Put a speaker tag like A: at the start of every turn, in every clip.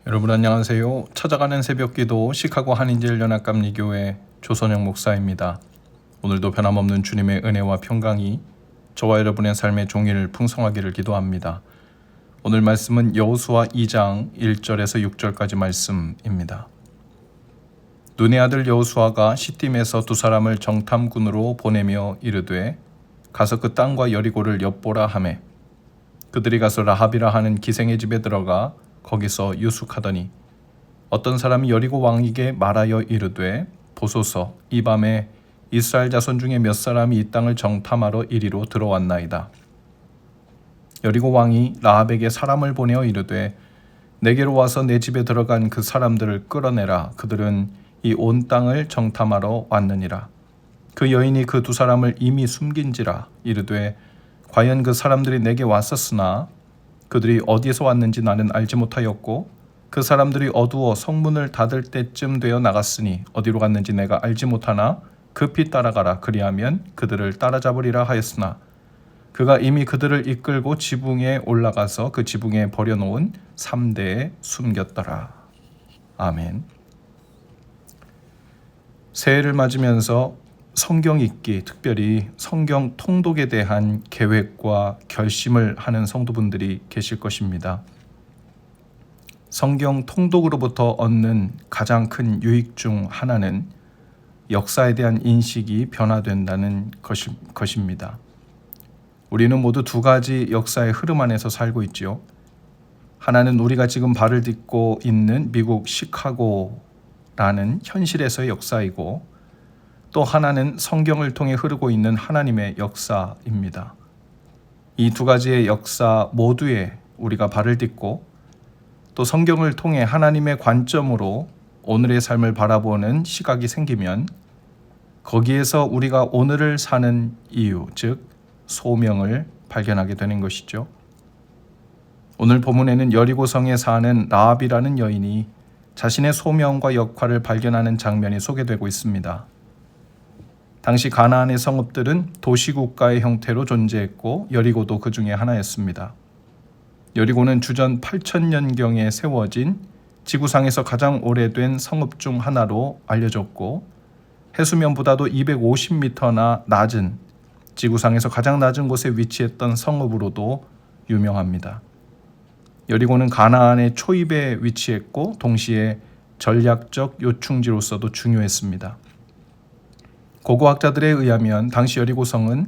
A: 여러분 안녕하세요. 찾아가는 새벽기도 시카고 한인제일연합감리교회 조선영 목사입니다. 오늘도 변함없는 주님의 은혜와 평강이 저와 여러분의 삶의 종일 풍성하기를 기도합니다. 오늘 말씀은 여호수아 2장 1절에서 6절까지 말씀입니다. 눈의 아들 여호수아가 시딤에서 두 사람을 정탐꾼으로 보내며 이르되 가서 그 땅과 여리고를 엿보라 하매 그들이 가서 라합이라 하는 기생의 집에 들어가 거기서 유숙하더니 어떤 사람이 여리고 왕에게 말하여 이르되 보소서 이 밤에 이스라엘 자손 중에 몇 사람이 이 땅을 정탐하러 이리로 들어왔나이다. 여리고 왕이 라합에게 사람을 보내어 이르되 내게로 와서 내 집에 들어간 그 사람들을 끌어내라. 그들은 이 온 땅을 정탐하러 왔느니라. 그 여인이 그 두 사람을 이미 숨긴지라. 이르되 과연 그 사람들이 내게 왔었으나 그들이 어디에서 왔는지 나는 알지 못하였고 그 사람들이 어두워 성문을 닫을 때쯤 되어 나갔으니 어디로 갔는지 내가 알지 못하나 급히 따라가라. 그리하면 그들을 따라잡으리라 하였으나 그가 이미 그들을 이끌고 지붕에 올라가서 그 지붕에 버려놓은 3대에 숨겼더라. 아멘. 새해를 맞으면서 성경 읽기, 특별히 성경 통독에 대한 계획과 결심을 하는 성도분들이 계실 것입니다. 성경 통독으로부터 얻는 가장 큰 유익 중 하나는 역사에 대한 인식이 변화된다는 것입니다. 우리는 모두 두 가지 역사의 흐름 안에서 살고 있지요. 하나는 우리가 지금 발을 딛고 있는 미국 시카고라는 현실에서의 역사이고 또 하나는 성경을 통해 흐르고 있는 하나님의 역사입니다. 이 두 가지의 역사 모두에 우리가 발을 딛고 또 성경을 통해 하나님의 관점으로 오늘의 삶을 바라보는 시각이 생기면 거기에서 우리가 오늘을 사는 이유, 즉 소명을 발견하게 되는 것이죠. 오늘 본문에는 여리고성에 사는 라합이라는 여인이 자신의 소명과 역할을 발견하는 장면이 소개되고 있습니다. 당시 가나안의 성읍들은 도시국가의 형태로 존재했고 여리고도 그 중에 하나였습니다. 여리고는 주전 8,000년경에 세워진 지구상에서 가장 오래된 성읍 중 하나로 알려졌고 해수면보다도 250m나 낮은 지구상에서 가장 낮은 곳에 위치했던 성읍으로도 유명합니다. 여리고는 가나안의 초입에 위치했고 동시에 전략적 요충지로서도 중요했습니다. 고고학자들에 의하면 당시 여리고성은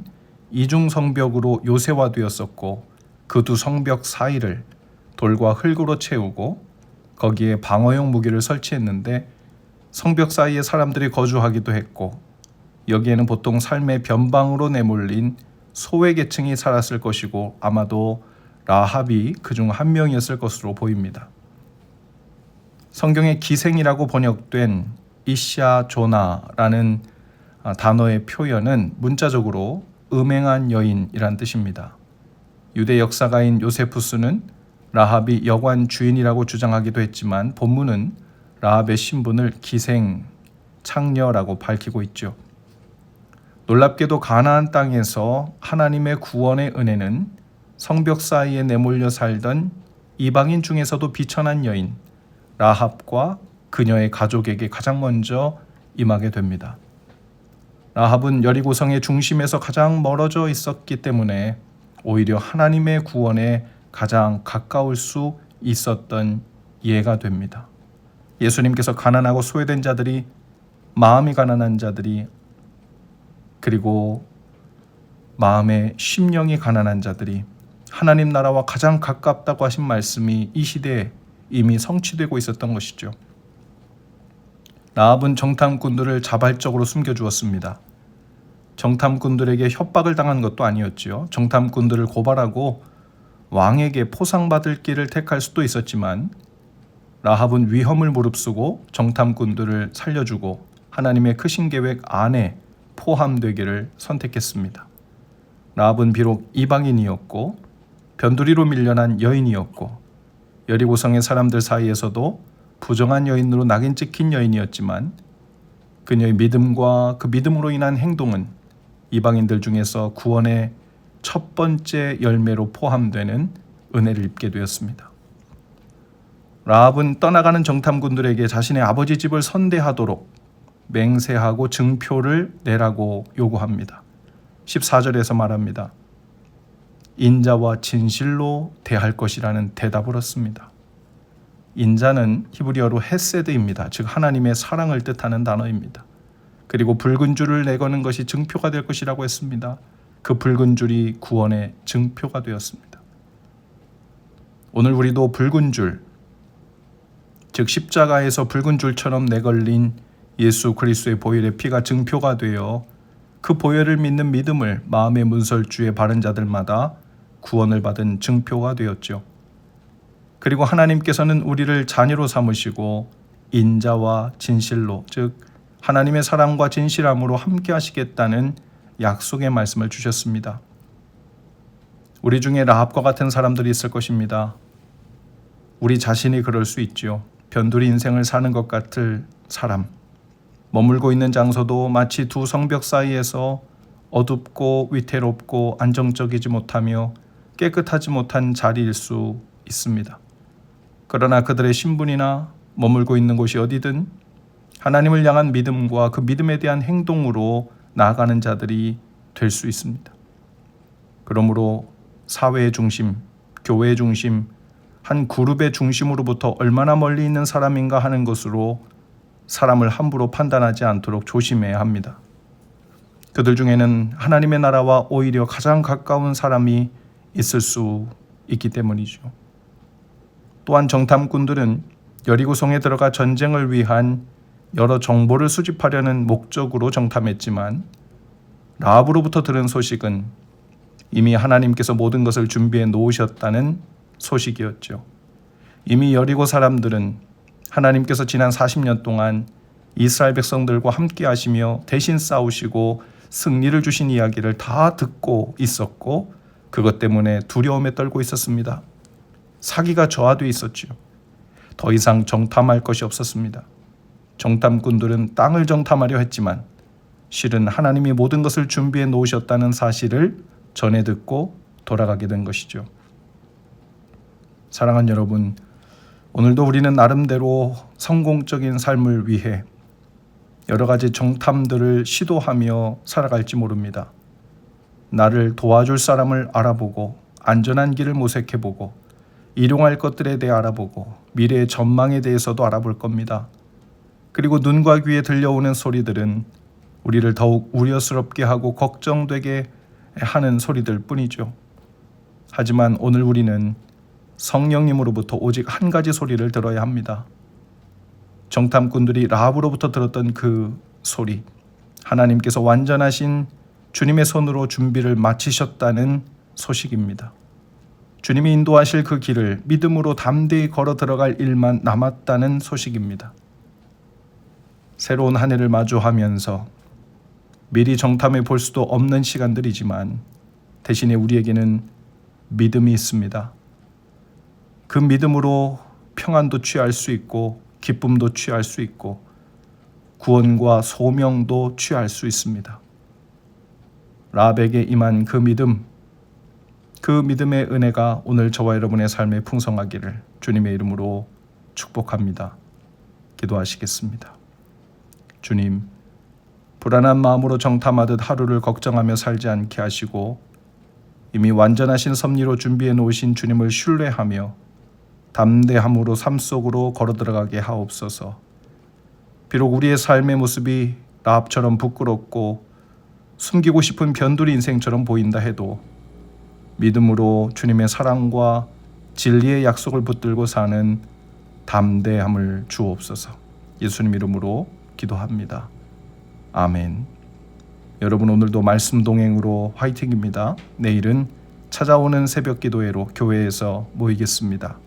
A: 이중 성벽으로 요새화되었었고 그 두 성벽 사이를 돌과 흙으로 채우고 거기에 방어용 무기를 설치했는데 성벽 사이에 사람들이 거주하기도 했고 여기에는 보통 삶의 변방으로 내몰린 소외계층이 살았을 것이고 아마도 라합이 그중 한 명이었을 것으로 보입니다. 성경의 기생이라고 번역된 이샤 조나라는 단어의 표현은 문자적으로 음행한 여인이란 뜻입니다. 유대 역사가인 요세푸스는 라합이 여관 주인이라고 주장하기도 했지만 본문은 라합의 신분을 기생, 창녀라고 밝히고 있죠. 놀랍게도 가나안 땅에서 하나님의 구원의 은혜는 성벽 사이에 내몰려 살던 이방인 중에서도 비천한 여인 라합과 그녀의 가족에게 가장 먼저 임하게 됩니다. 라합은 여리고성의 중심에서 가장 멀어져 있었기 때문에 오히려 하나님의 구원에 가장 가까울 수 있었던 예가 됩니다. 예수님께서 가난하고 소외된 자들이, 마음이 가난한 자들이, 그리고 마음의 심령이 가난한 자들이 하나님 나라와 가장 가깝다고 하신 말씀이 이 시대에 이미 성취되고 있었던 것이죠. 라합은 정탐꾼들을 자발적으로 숨겨주었습니다. 정탐꾼들에게 협박을 당한 것도 아니었지요. 정탐꾼들을 고발하고 왕에게 포상받을 길을 택할 수도 있었지만 라합은 위험을 무릅쓰고 정탐꾼들을 살려주고 하나님의 크신 계획 안에 포함되기를 선택했습니다. 라합은 비록 이방인이었고 변두리로 밀려난 여인이었고 여리고성의 사람들 사이에서도 부정한 여인으로 낙인 찍힌 여인이었지만 그녀의 믿음과 그 믿음으로 인한 행동은 이방인들 중에서 구원의 첫 번째 열매로 포함되는 은혜를 입게 되었습니다. 라합은 떠나가는 정탐꾼들에게 자신의 아버지 집을 선대하도록 맹세하고 증표를 내라고 요구합니다. 14절에서 말합니다. 인자와 진실로 대할 것이라는 대답을 얻습니다. 인자는 히브리어로 헤세드입니다. 즉 하나님의 사랑을 뜻하는 단어입니다. 그리고 붉은 줄을 내거는 것이 증표가 될 것이라고 했습니다. 그 붉은 줄이 구원의 증표가 되었습니다. 오늘 우리도 붉은 줄, 즉 십자가에서 붉은 줄처럼 내걸린 예수 그리스도의 보혈의 피가 증표가 되어 그 보혈을 믿는 믿음을 마음의 문설주에 바른 자들마다 구원을 받은 증표가 되었죠. 그리고 하나님께서는 우리를 자녀로 삼으시고 인자와 진실로, 즉 하나님의 사랑과 진실함으로 함께 하시겠다는 약속의 말씀을 주셨습니다. 우리 중에 라합과 같은 사람들이 있을 것입니다. 우리 자신이 그럴 수 있죠. 변두리 인생을 사는 것 같을 사람, 머물고 있는 장소도 마치 두 성벽 사이에서 어둡고 위태롭고 안정적이지 못하며 깨끗하지 못한 자리일 수 있습니다. 그러나 그들의 신분이나 머물고 있는 곳이 어디든 하나님을 향한 믿음과 그 믿음에 대한 행동으로 나아가는 자들이 될 수 있습니다. 그러므로 사회의 중심, 교회의 중심, 한 그룹의 중심으로부터 얼마나 멀리 있는 사람인가 하는 것으로 사람을 함부로 판단하지 않도록 조심해야 합니다. 그들 중에는 하나님의 나라와 오히려 가장 가까운 사람이 있을 수 있기 때문이죠. 또한 정탐꾼들은 여리고성에 들어가 전쟁을 위한 여러 정보를 수집하려는 목적으로 정탐했지만 라합으로부터 들은 소식은 이미 하나님께서 모든 것을 준비해 놓으셨다는 소식이었죠. 이미 여리고 사람들은 하나님께서 지난 40년 동안 이스라엘 백성들과 함께 하시며 대신 싸우시고 승리를 주신 이야기를 다 듣고 있었고 그것 때문에 두려움에 떨고 있었습니다. 사기가 저하돼 있었죠. 더 이상 정탐할 것이 없었습니다. 정탐꾼들은 땅을 정탐하려 했지만 실은 하나님이 모든 것을 준비해 놓으셨다는 사실을 전해 듣고 돌아가게 된 것이죠. 사랑하는 여러분, 오늘도 우리는 나름대로 성공적인 삶을 위해 여러 가지 정탐들을 시도하며 살아갈지 모릅니다. 나를 도와줄 사람을 알아보고 안전한 길을 모색해보고 일용할 것들에 대해 알아보고 미래의 전망에 대해서도 알아볼 겁니다. 그리고 눈과 귀에 들려오는 소리들은 우리를 더욱 우려스럽게 하고 걱정되게 하는 소리들 뿐이죠. 하지만 오늘 우리는 성령님으로부터 오직 한 가지 소리를 들어야 합니다. 정탐꾼들이 라합으로부터 들었던 그 소리, 하나님께서 완전하신 주님의 손으로 준비를 마치셨다는 소식입니다. 주님이 인도하실 그 길을 믿음으로 담대히 걸어 들어갈 일만 남았다는 소식입니다. 새로운 한 해를 마주하면서 미리 정탐해 볼 수도 없는 시간들이지만 대신에 우리에게는 믿음이 있습니다. 그 믿음으로 평안도 취할 수 있고 기쁨도 취할 수 있고 구원과 소명도 취할 수 있습니다. 라합에게 임한 그 믿음, 그 믿음의 은혜가 오늘 저와 여러분의 삶에 풍성하기를 주님의 이름으로 축복합니다. 기도하시겠습니다. 주님, 불안한 마음으로 정탐하듯 하루를 걱정하며 살지 않게 하시고 이미 완전하신 섭리로 준비해 놓으신 주님을 신뢰하며 담대함으로 삶 속으로 걸어 들어가게 하옵소서. 비록 우리의 삶의 모습이 라합처럼 부끄럽고 숨기고 싶은 변두리 인생처럼 보인다 해도 믿음으로 주님의 사랑과 진리의 약속을 붙들고 사는 담대함을 주옵소서. 예수님 이름으로 기도합니다. 아멘. 여러분 오늘도 말씀 동행으로 화이팅입니다. 내일은 찾아오는 새벽 기도회로 교회에서 모이겠습니다.